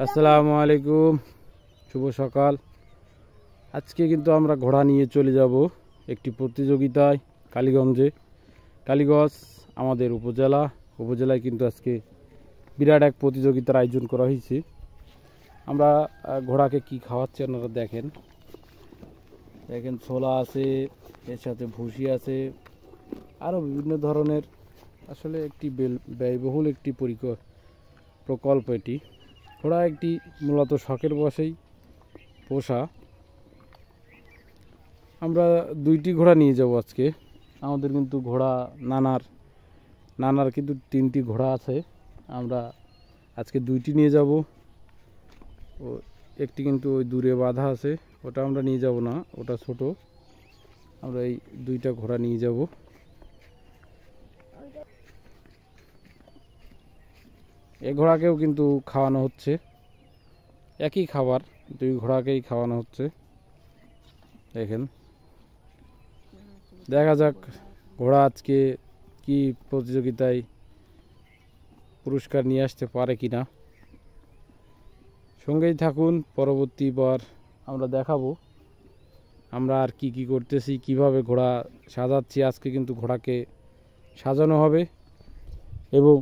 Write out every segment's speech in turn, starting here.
আসসালামু আলাইকুম, শুভ সকাল। আজকে কিন্তু আমরা ঘোড়া নিয়ে চলে যাব একটি প্রতিযোগিতায় কালীগঞ্জে। কালীগঞ্জ আমাদের উপজেলায় কিন্তু আজকে বিরাট এক প্রতিযোগিতার আয়োজন করা হয়েছে। আমরা ঘোড়াকে কি খাওয়াচ্ছি আপনারা দেখেন ছোলা আছে, এর সাথে ভুসি আছে, আরও বিভিন্ন ধরনের। আসলে একটি ব্যয়বহুল একটি প্রকল্প এটি। ঘোড়া একটি মূলত শখের বশেই পোষা। আমরা দুইটি ঘোড়া নিয়ে যাব আজকে। আমাদের কিন্তু ঘোড়া নানার কিন্তু 3টি ঘোড়া আছে। আমরা আজকে দুইটি নিয়ে যাব। ও একটি কিন্তু ওই দূরে বাঁধা আছে, ওটা আমরা নিয়ে যাব না, ওটা ছোট। আমরা এই দুইটা ঘোড়া নিয়ে যাব। এই ঘোড়াকেও কিন্তু খাওয়ানো হচ্ছে, একই খাবার, দুই ঘোড়াকেই খাওয়ানো হচ্ছে। দেখেন, দেখা যাক ঘোড়া আজকে কি প্রতিযোগিতায় পুরস্কার নিয়ে আসতে পারে কিনা। সঙ্গেই থাকুন, পরবর্তীবার আমরা দেখাবো আমরা আর কি কি করতেছি, কিভাবে ঘোড়া সাজাচ্ছি। আজকে কিন্তু ঘোড়াকে সাজানো হবে এবং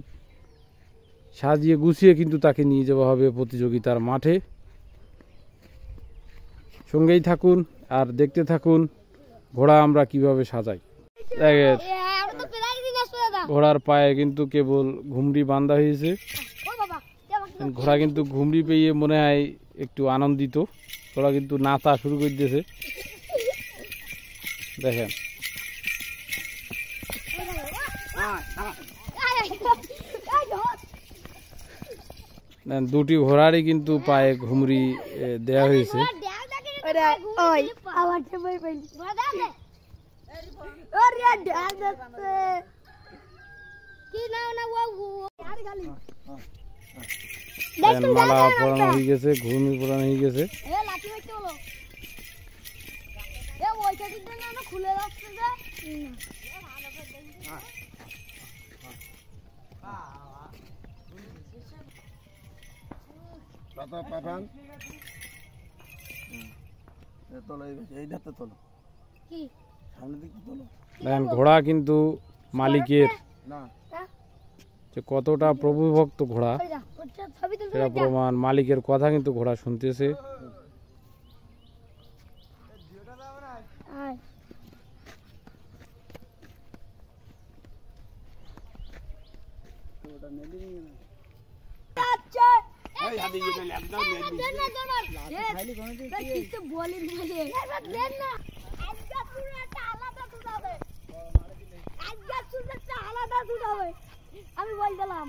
সাজিয়ে গুছিয়ে কিন্তু তাকে নিয়ে যাওয়া হবে প্রতিযোগিতার মাঠে। সঙ্গেই থাকুন আর দেখতে থাকুন ঘোড়া আমরা কিভাবে সাজাই। দেখেন, ঘোড়ার পায়ে কিন্তু কেবল ঘুমরি বাঁধা হয়েছে। ঘোড়া কিন্তু ঘুমরি পেয়ে মনে হয় একটু আনন্দিত। ঘোড়া কিন্তু নাচা শুরু করে দিয়েছে। দেখেন, দুটি ঘোড়ারই কিন্তু পায়ে ঘুমরি দেয়া হয়েছে। মালা পরানো হয়ে গেছে, ঘুমরি পরানো হয়ে গেছে। ঘোড়া কিন্তু মালিকের যে কতটা প্রভুভক্ত ঘোড়া সেটা প্রমাণ। মালিকের কথা কিন্তু ঘোড়া শুনতেছে। আমি বল দিলাম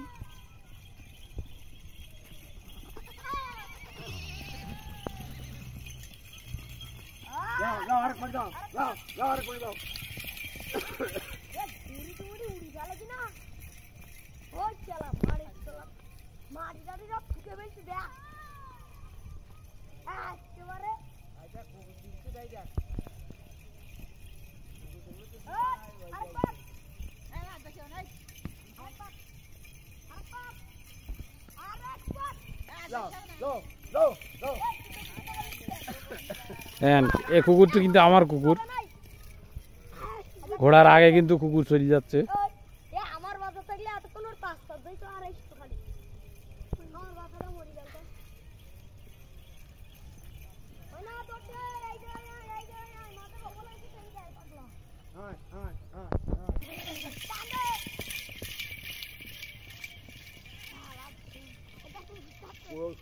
এই কুকুরটা কিন্তু আমার কুকুর। ঘোড়ার আগে কিন্তু কুকুর চলে যাচ্ছে।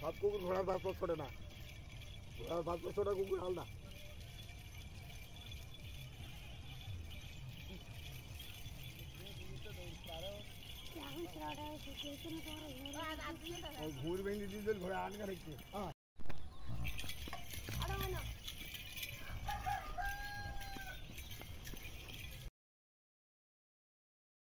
সব কুকুর ঘোড়ার ভাত ছোটে না, ঘোড়ার ভাত ছোট কুকুর আলাদা। ঘুর ভেঙে দিয়ে ঘোড়া আটকা রেখে